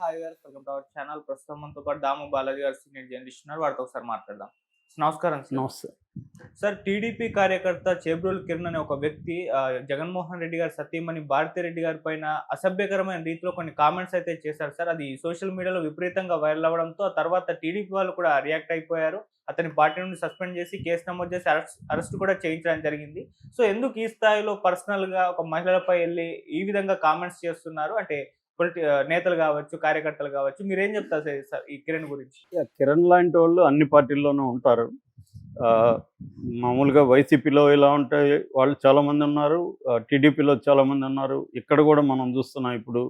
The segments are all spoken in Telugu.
హాయ్ గారు, వెల్కమ్ టు అవర్ ఛానల్. ప్రస్తుతం మనతో పాటు దాము బాలాజీ గారు సీనియర్ జర్నలిస్ట్ ఉన్నారు. వారితో ఒకసారి మాట్లాడదాం. నమస్కారం సార్. నమస్తే. సార్, టీడీపీ కార్యకర్త చేబ్రోలు కిరణ్ అనే ఒక వ్యక్తి జగన్మోహన్ రెడ్డి గారి సతీమణి భారతిరెడ్డి గారి పైన అసభ్యకరమైన రీతిలో కొన్ని కామెంట్స్ అయితే చేశారు సార్. అది సోషల్ మీడియాలో విపరీతంగా వైరల్ అవ్వడంతో ఆ తర్వాత టీడీపీ వాళ్ళు కూడా రియాక్ట్ అయిపోయారు. అతని పార్టీ నుండి సస్పెండ్ చేసి కేసు నమోదు చేసి అరెస్ట్ కూడా చేయించడం జరిగింది. సో ఎందుకు ఈ స్థాయిలో పర్సనల్‌గా ఒక మహిళలపై ఎళ్లి ఈ విధంగా కామెంట్స్ చేస్తున్నారు? అంటే నేతలు గావచ్చు, కార్యకర్తలు గావచ్చు. మీరేం చెప్తారు సార్ ఈ కిరణ్ గురించి? కిరణ్ లాంటి వాళ్ళు అన్ని పార్టీల్లోనూ ఉంటారు. మామూలుగా వైసీపీలో ఇలా ఉంటే వాళ్ళు చాలామంది ఉన్నారు. టీడీపీలో చాలామంది ఉన్నారు. ఇక్కడ కూడా మనం చూస్తున్నాం ఇప్పుడు.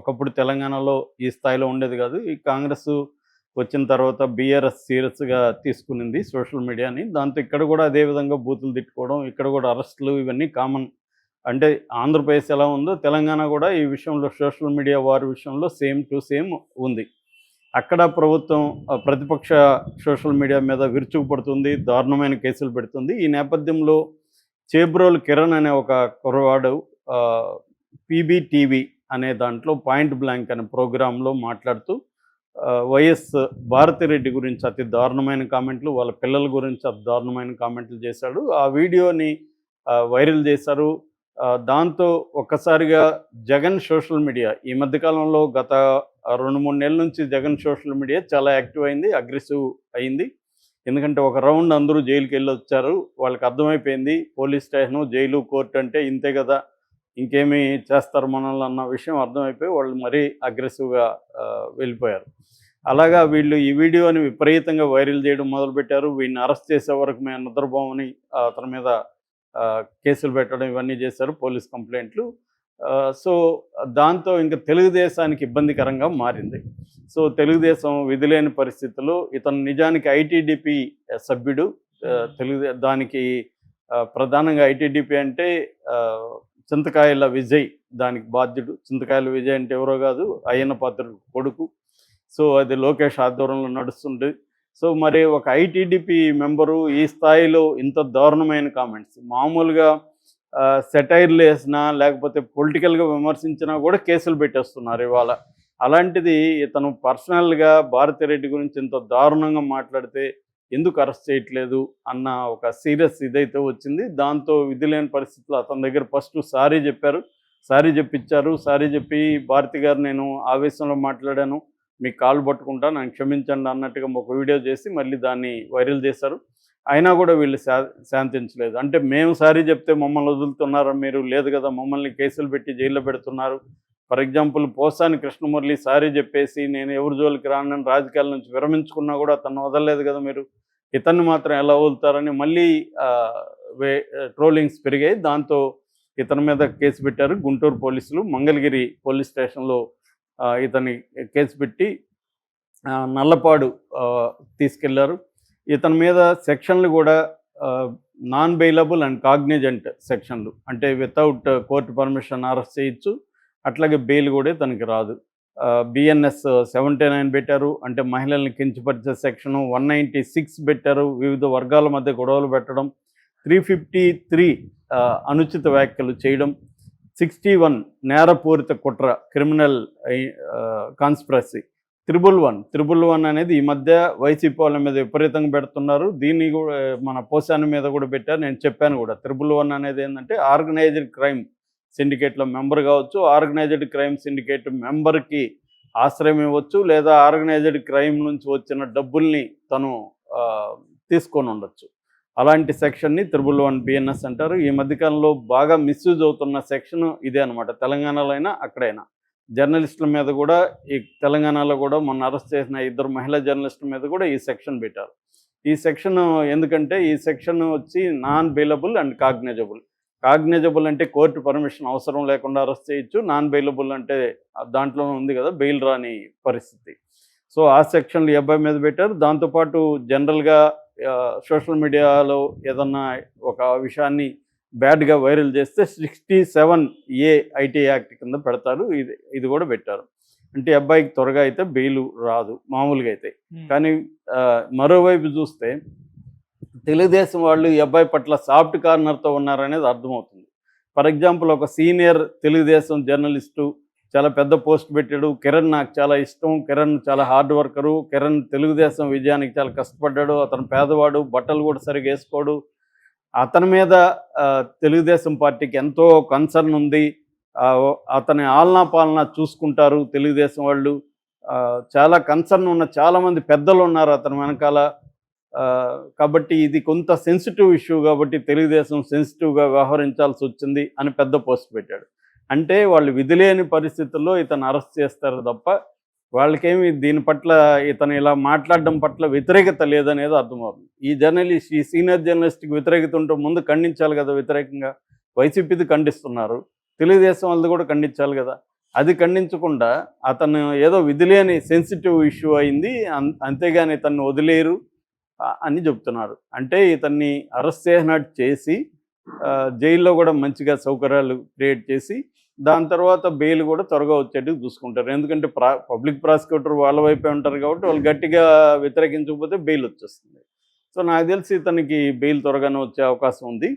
ఒకప్పుడు తెలంగాణలో ఈ స్థాయిలో ఉండేది కాదు. ఈ కాంగ్రెస్ వచ్చిన తర్వాత బీఆర్ఎస్ సీరియస్‌గా తీసుకునింది సోషల్ మీడియాని. దాంతో ఇక్కడ కూడా అదే విధంగా బూతులు తిట్టుకోవడం, ఇక్కడ కూడా అరెస్టులు ఇవన్నీ కామన్. అంటే ఆంధ్రప్రదేశ్ ఎలా ఉందో తెలంగాణ కూడా ఈ విషయంలో సోషల్ మీడియా వారి విషయంలో సేమ్ టు సేమ్ ఉంది. అక్కడ ప్రభుత్వం ప్రతిపక్ష సోషల్ మీడియా మీద విరుచుకుపడుతుంది, దారుణమైన కేసులు పెడుతుంది. ఈ నేపథ్యంలో చేబ్రోలు కిరణ్ అనే ఒక కుర్రవాడు పీబీటీవీ అనే దాంట్లో పాయింట్ బ్లాంక్ అనే ప్రోగ్రాంలో మాట్లాడుతూ వైఎస్ భారతిరెడ్డి గురించి అతి దారుణమైన కామెంట్లు, వాళ్ళ పిల్లల గురించి అతి దారుణమైన కామెంట్లు చేశాడు. ఆ వీడియోని వైరల్ చేశారు. దాంతో ఒక్కసారిగా జగన్ సోషల్ మీడియా ఈ మధ్యకాలంలో గత 2-3 నెలల నుంచి జగన్ సోషల్ మీడియా చాలా యాక్టివ్ అయింది, అగ్రెసివ్ అయింది. ఎందుకంటే ఒక రౌండ్ అందరూ జైలుకి వెళ్ళి వచ్చారు. వాళ్ళకి అర్థమైపోయింది పోలీస్ స్టేషను, జైలు, కోర్టు అంటే ఇంతే కదా, ఇంకేమీ చేస్తారు మనల్ని అన్న విషయం అర్థమైపోయి వాళ్ళు మరీ అగ్రెసివ్గా వెళ్ళిపోయారు. అలాగా వీళ్ళు ఈ వీడియోని విపరీతంగా వైరల్ చేయడం మొదలుపెట్టారు. వీడిని అరెస్ట్ చేసే వరకు మేము నిద్రపోమని అతని మీద కేసులు పెట్టడం ఇవన్నీ చేశారు, పోలీస్ కంప్లైంట్లు. సో దాంతో ఇంకా తెలుగుదేశానికి ఇబ్బందికరంగా మారింది. సో తెలుగుదేశం విధిలేని పరిస్థితుల్లో ఇతను నిజానికి ఐటీడీపీ సభ్యుడు. దానికి ప్రధానంగా ఐటీడీపీ అంటే చింతకాయల విజయ్ దానికి బాధ్యుడు. చింతకాయల విజయ్ అంటే ఎవరో కాదు, అయ్యన్న పాత్రుడు కొడుకు. సో అది లోకేష్ ఆధ్వర్యంలో నడుస్తుంది. సో మరి ఒక ఐటీడీపీ మెంబరు ఈ స్థాయిలో ఇంత దారుణమైన కామెంట్స్, మామూలుగా సెటైర్లు వేసినా లేకపోతే పొలిటికల్గా విమర్శించినా కూడా కేసులు పెట్టేస్తున్నారు ఇవాళ. అలాంటిది ఇతను పర్సనల్గా భారతిరెడ్డి గురించి ఇంత దారుణంగా మాట్లాడితే ఎందుకు అరెస్ట్ చేయట్లేదు అన్న ఒక సీరియస్ ఇదైతే వచ్చింది. దాంతో విధి లేని పరిస్థితుల్లో అతని దగ్గర ఫస్ట్ సారీ చెప్పారు, సారీ చెప్పించారు. సారీ చెప్పి భారతి గారు నేను ఆవేశంలో మాట్లాడాను, మీకు కాలు పట్టుకుంటా, నన్ను క్షమించండి అన్నట్టుగా ఒక వీడియో చేసి మళ్ళీ దాన్ని వైరల్ చేశారు. అయినా కూడా వీళ్ళు శాంతించలేదు. అంటే మేము సారీ చెప్తే మమ్మల్ని వదులుతున్నారా మీరు? లేదు కదా, మమ్మల్ని కేసులు పెట్టి జైల్లో పెడుతున్నారు. For example Posani Krishnamurali sorry చెప్పేసి నేను ఎవరి జోలికి రానని రాజకీయాల నుంచి విరమించుకున్నా కూడా అతను వదలలేదు కదా మీరు, ఇతన్ని మాత్రం ఎలా వదులుతారని మళ్ళీ ట్రోలింగ్స్ పెరిగాయి. దాంతో ఇతని మీద కేసు పెట్టారు గుంటూరు పోలీసులు. మంగళగిరి పోలీస్ స్టేషన్లో ఇతని కేసు పెట్టి నల్లపాడు తీసుకెళ్లారు. ఇతని మీద సెక్షన్లు కూడా నాన్ బెయిలబుల్ అండ్ కాగ్నిజెంట్ సెక్షన్లు, అంటే వితౌట్ కోర్టు పర్మిషన్ అరెస్ట్ చేయొచ్చు, అట్లాగే బెయిల్ కూడా తనకి రాదు. బిఎన్ఎస్ 79 పెట్టారు, అంటే మహిళల్ని కించపరిచే సెక్షను. 196 పెట్టారు, వివిధ వర్గాల మధ్య గొడవలు పెట్టడం. 353 అనుచిత వ్యాఖ్యలు చేయడం. 61 నేరపూరిత కుట్ర, క్రిమినల్ కాన్స్పిరసీ. 111 అనేది ఈ మధ్య వైసీపీ వాళ్ళ మీద విపరీతంగా పెడుతున్నారు. దీన్ని కూడా మన పోసాని మీద కూడా పెట్టారు, నేను చెప్పాను కూడా. 111 అనేది ఏంటంటే ఆర్గనైజ్డ్ క్రైమ్ సిండికేట్లో మెంబర్ కావచ్చు, ఆర్గనైజ్డ్ క్రైమ్ సిండికేట్ మెంబర్కి ఆశ్రయం ఇవ్వచ్చు, లేదా ఆర్గనైజ్డ్ క్రైమ్ నుంచి వచ్చిన డబ్బుల్ని తను తీసుకొని ఉండొచ్చు. అలాంటి సెక్షన్ని 111 బిఎన్ఎస్ అంటారు. ఈ మధ్యకాలంలో బాగా మిస్యూజ్ అవుతున్న సెక్షన్ ఇదే అనమాట. తెలంగాణలో అయినా అక్కడైనా జర్నలిస్టుల మీద కూడా, ఈ తెలంగాణలో కూడా మొన్న అరెస్ట్ చేసిన 2 మహిళా జర్నలిస్టుల మీద కూడా ఈ సెక్షన్ పెట్టారు. ఈ సెక్షన్ ఎందుకంటే ఈ సెక్షన్ వచ్చి non bailable and cognisable. Cognisable అంటే కోర్టు పర్మిషన్ అవసరం లేకుండా అరెస్ట్ చేయొచ్చు, నాన్ బెయిలబుల్ అంటే దాంట్లోనే ఉంది కదా బెయిల్ రాని పరిస్థితి. సో ఆ సెక్షన్లు ఈ అబ్బాయి మీద పెట్టారు. దాంతోపాటు జనరల్గా సోషల్ మీడియాలో ఏదన్నా ఒక విషయాన్ని బ్యాడ్గా వైరల్ చేస్తే 67A ఐటీ యాక్ట్ కింద పెడతారు. ఇది కూడా పెట్టారు. అంటే అబ్బాయికి త్వరగా అయితే బెయిల్ రాదు మామూలుగా అయితే. కానీ మరోవైపు చూస్తే తెలుగుదేశం వాళ్ళు ఈ అబ్బాయి పట్ల సాఫ్ట్ కార్నర్తో ఉన్నారనేది అర్థమవుతుంది. ఫర్ ఎగ్జాంపుల్ ఒక సీనియర్ తెలుగుదేశం జర్నలిస్టు చాలా పెద్ద పోస్ట్ పెట్టాడు. కిరణ్ నాకు చాలా ఇష్టం, కిరణ్ చాలా హార్డ్ వర్కరు, కిరణ్ తెలుగుదేశం విజయానికి చాలా కష్టపడ్డాడు, అతను పేదవాడు, బట్టలు కూడా సరిగ్గా వేసుకోడు, అతని మీద తెలుగుదేశం పార్టీకి ఎంతో కన్సర్న్ ఉంది, అతని ఆలనా పాలన చూసుకుంటారు తెలుగుదేశం వాళ్ళు, చాలా కన్సర్న్ ఉన్న చాలామంది పెద్దలు ఉన్నారు అతని వెనకాల, కాబట్టి ఇది కొంత సెన్సిటివ్ ఇష్యూ కాబట్టి తెలుగుదేశం సెన్సిటివ్గా వ్యవహరించాల్సి వచ్చింది అని పెద్ద పోస్ట్ పెట్టాడు. అంటే వాళ్ళు విధిలేని పరిస్థితుల్లో ఇతను అరెస్ట్ చేస్తారు తప్ప వాళ్ళకేమి దీని పట్ల ఇతను ఇలా మాట్లాడడం పట్ల వ్యతిరేకత లేదనేది అర్థమవుతుంది. ఈ జర్నలిస్ట్, ఈ సీనియర్ జర్నలిస్ట్కి వ్యతిరేకత ఉంటే ముందు ఖండించాలి కదా. వ్యతిరేకంగా వైసీపీది ఖండిస్తున్నారు, తెలుగుదేశం వాళ్ళది కూడా ఖండించాలి కదా. అది ఖండించకుండా అతను ఏదో విధిలేని సెన్సిటివ్ ఇష్యూ అయింది, అంతేగాని ఇతన్ని వదిలేరు అని చెప్తున్నారు. అంటే ఇతన్ని అరెస్ట్ చేసినట్టు చేసి జైల్లో కూడా మంచిగా సౌకర్యాలు క్రియేట్ చేసి దాని తర్వాత బెయిల్ కూడా త్వరగా వచ్చేట్టుకు చూసుకుంటారు. ఎందుకంటే పబ్లిక్ ప్రాసిక్యూటర్ వాళ్ళ వైపే ఉంటారు కాబట్టి వాళ్ళు గట్టిగా వ్యతిరేకించకపోతే బెయిల్ వచ్చేస్తుంది. సో నాకు తెలిసి ఇతనికి బెయిల్ త్వరగానే వచ్చే అవకాశం ఉంది.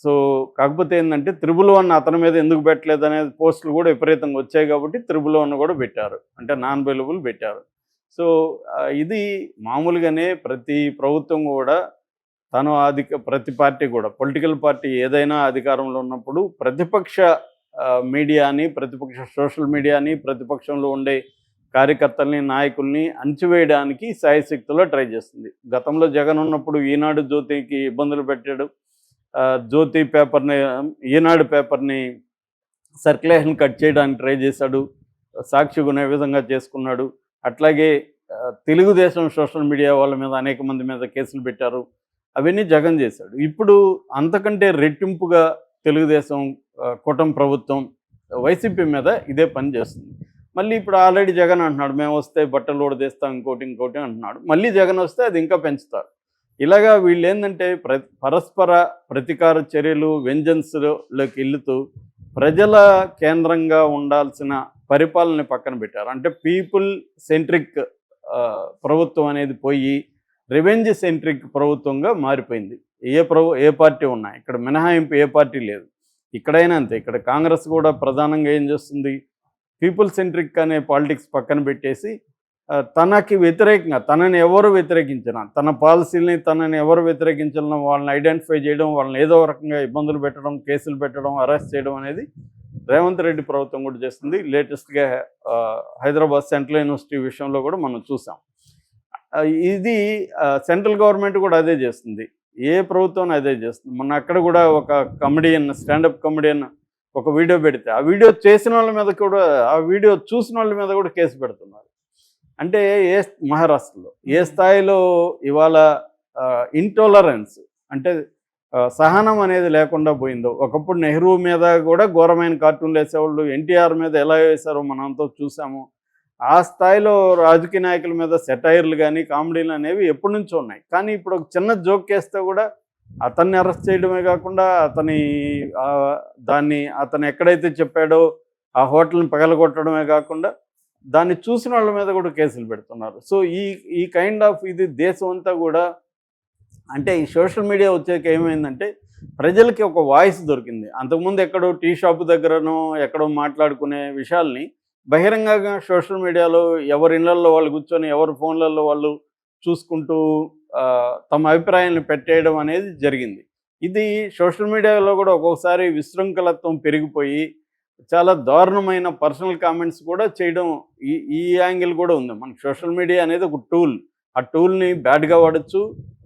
సో కాకపోతే ఏంటంటే 111 అతని మీద ఎందుకు పెట్టలేదు అనేది పోస్టులు కూడా విపరీతంగా వచ్చాయి కాబట్టి 111 కూడా పెట్టారు, అంటే నాన్ అవైలబుల్ పెట్టారు. సో ఇది మామూలుగానే ప్రతి ప్రభుత్వం కూడా ప్రతి పార్టీ కూడా, పొలిటికల్ పార్టీ ఏదైనా అధికారంలో ఉన్నప్పుడు ప్రతిపక్ష మీడియాని, ప్రతిపక్ష సోషల్ మీడియాని, ప్రతిపక్షంలో ఉండే కార్యకర్తల్ని, నాయకుల్ని అణచివేయడానికి శాయశక్తిలో ట్రై చేస్తుంది. గతంలో జగన్ ఉన్నప్పుడు ఈనాడు జ్యోతికి ఇబ్బందులు పెట్టాడు, జ్యోతి పేపర్ని, ఈనాడు పేపర్ని సర్క్యులేషన్ కట్ చేయడానికి ట్రై చేశాడు, సాక్షి కొనే విధంగా చేసుకున్నాడు. అట్లాగే తెలుగుదేశం సోషల్ మీడియా వాళ్ళ మీద అనేక మంది మీద కేసులు పెట్టారు, అవన్నీ జగన్ చేశాడు. ఇప్పుడు అంతకంటే రెట్టింపుగా తెలుగుదేశం కూటమి ప్రభుత్వం వైసీపీ మీద ఇదే పని చేస్తుంది. మళ్ళీ ఇప్పుడు ఆల్రెడీ జగన్ అంటున్నాడు మేము వస్తే బట్టలు ఊడదీస్తాం, ఇంకోటి అంటున్నాడు. మళ్ళీ జగన్ వస్తే అది ఇంకా పెంచుతారు. ఇలాగా వీళ్ళు ఏంటంటే పరస్పర ప్రతీకార చర్యలు, వెంజన్స్లోకి వెళ్తూ ప్రజల కేంద్రంగా ఉండాల్సిన పరిపాలనని పక్కన పెట్టారు. అంటే పీపుల్ సెంట్రిక్ ప్రభుత్వం అనేది పోయి రివెంజ్ సెంట్రిక్ ప్రభుత్వంగా మారిపోయింది. ఏ పార్టీ ఉన్నా ఇక్కడ మినహాయింపు ఏ పార్టీ లేదు. ఇక్కడైనా అంతే. ఇక్కడ కాంగ్రెస్ కూడా ప్రధానంగా ఏం చేస్తుంది, పీపుల్ సెంట్రిక్ అనే పాలిటిక్స్ పక్కన పెట్టేసి తనకి వ్యతిరేకంగా, తనని ఎవరు వ్యతిరేకించినా, తన పాలసీలని తనని ఎవరు వ్యతిరేకించాలనో వాళ్ళని ఐడెంటిఫై చేయడం, వాళ్ళని ఏదో రకంగా ఇబ్బందులు పెట్టడం, కేసులు పెట్టడం, అరెస్ట్ చేయడం అనేది రేవంత్ రెడ్డి ప్రభుత్వం కూడా చేస్తుంది. లేటెస్ట్గా హైదరాబాద్ సెంట్రల్ యూనివర్సిటీ విషయంలో కూడా మనం చూసాం. ఇది సెంట్రల్ గవర్నమెంట్ కూడా అదే చేస్తుంది, ఏ ప్రభుత్వం అదే చేస్తుంది. మొన్న అక్కడ కూడా ఒక కమెడియన్, స్టాండప్ కమెడియన్ ఒక వీడియో పెడితే ఆ వీడియో చేసిన వాళ్ళ మీద కూడా, ఆ వీడియో చూసిన వాళ్ళ మీద కూడా కేసు పెడుతున్నారు. అంటే మహారాష్ట్రలో ఏ స్థాయిలో ఇవాళ ఇంటాలరెన్స్, అంటే సహనం అనేది లేకుండా పోయిందో. ఒకప్పుడు నెహ్రూ మీద కూడా ఘోరమైన కార్టూన్లు వేసేవాళ్ళు, ఎన్టీఆర్ మీద ఎలా వేశారో మనంతో చూసాము. ఆ స్థాయిలో రాజకీయ నాయకుల మీద సెటైర్లు కానీ, కామెడీలు అనేవి ఎప్పటి నుంచో ఉన్నాయి. కానీ ఇప్పుడు ఒక చిన్న జోక్ వేస్తే కూడా అతన్ని అరెస్ట్ చేయడమే కాకుండా అతను ఎక్కడైతే చెప్పాడో ఆ హోటల్ని పగలగొట్టడమే కాకుండా దాన్ని చూసిన వాళ్ళ మీద కూడా కేసులు పెడుతున్నారు. సో ఈ కైండ్ ఆఫ్ ఇది దేశం అంతా కూడా, అంటే ఈ సోషల్ మీడియా వచ్చాక ఏమైందంటే ప్రజలకి ఒక వాయిస్ దొరికింది. అంతకుముందు ఎక్కడో టీ షాపు దగ్గరనో ఎక్కడో మాట్లాడుకునే విషయాల్ని బహిరంగంగా సోషల్ మీడియాలో ఎవరి ఇళ్లల్లో వాళ్ళు కూర్చొని, ఎవరి ఫోన్లలో వాళ్ళు చూసుకుంటూ తమ అభిప్రాయాలను పెట్టేయడం అనేది జరిగింది. ఇది సోషల్ మీడియాలో కూడా ఒక్కొక్కసారి విశృంఖలత్వం పెరిగిపోయి చాలా దారుణమైన పర్సనల్ కామెంట్స్ కూడా చేయడం, ఈ యాంగిల్ కూడా ఉంది. మనకి సోషల్ మీడియా అనేది ఒక టూల్, ఆ టూల్ని బ్యాడ్గా వాడచ్చు,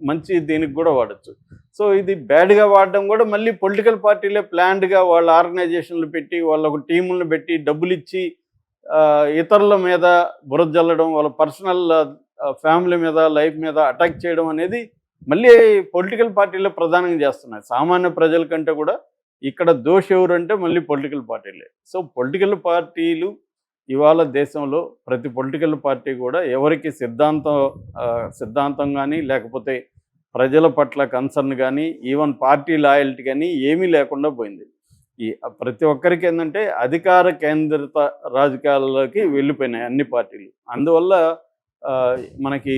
మంచి దీనికి కూడా వాడచ్చు. సో ఇది బ్యాడ్గా వాడడం కూడా మళ్ళీ పొలిటికల్ పార్టీలే ప్లాన్డ్గా వాళ్ళ ఆర్గనైజేషన్లు పెట్టి, వాళ్ళ ఒక టీములను పెట్టి డబ్బులు ఇచ్చి ఇతరుల మీద బురద జల్లడం, వాళ్ళ పర్సనల్ ఫ్యామిలీ మీద, లైఫ్ మీద అటాక్ చేయడం అనేది మళ్ళీ పొలిటికల్ పార్టీలే ప్రధానంగా చేస్తున్నాయి. సామాన్య ప్రజల కంటే కూడా ఇక్కడ దోషి ఎవరంటే మళ్ళీ పొలిటికల్ పార్టీలే. సో పొలిటికల్ పార్టీలు ఇవాళ దేశంలో ప్రతి పొలిటికల్ పార్టీ కూడా ఎవరికి సిద్ధాంతం కానీ, లేకపోతే ప్రజల పట్ల కన్సర్న్ కానీ, ఈవెన్ పార్టీ లాయల్టీ కానీ ఏమీ లేకుండా పోయింది. ప్రతి ఒక్కరికి ఏంటంటే అధికార కేంద్రిత రాజకీయాల్లోకి వెళ్ళిపోయినాయి అన్ని పార్టీలు. అందువల్ల మనకి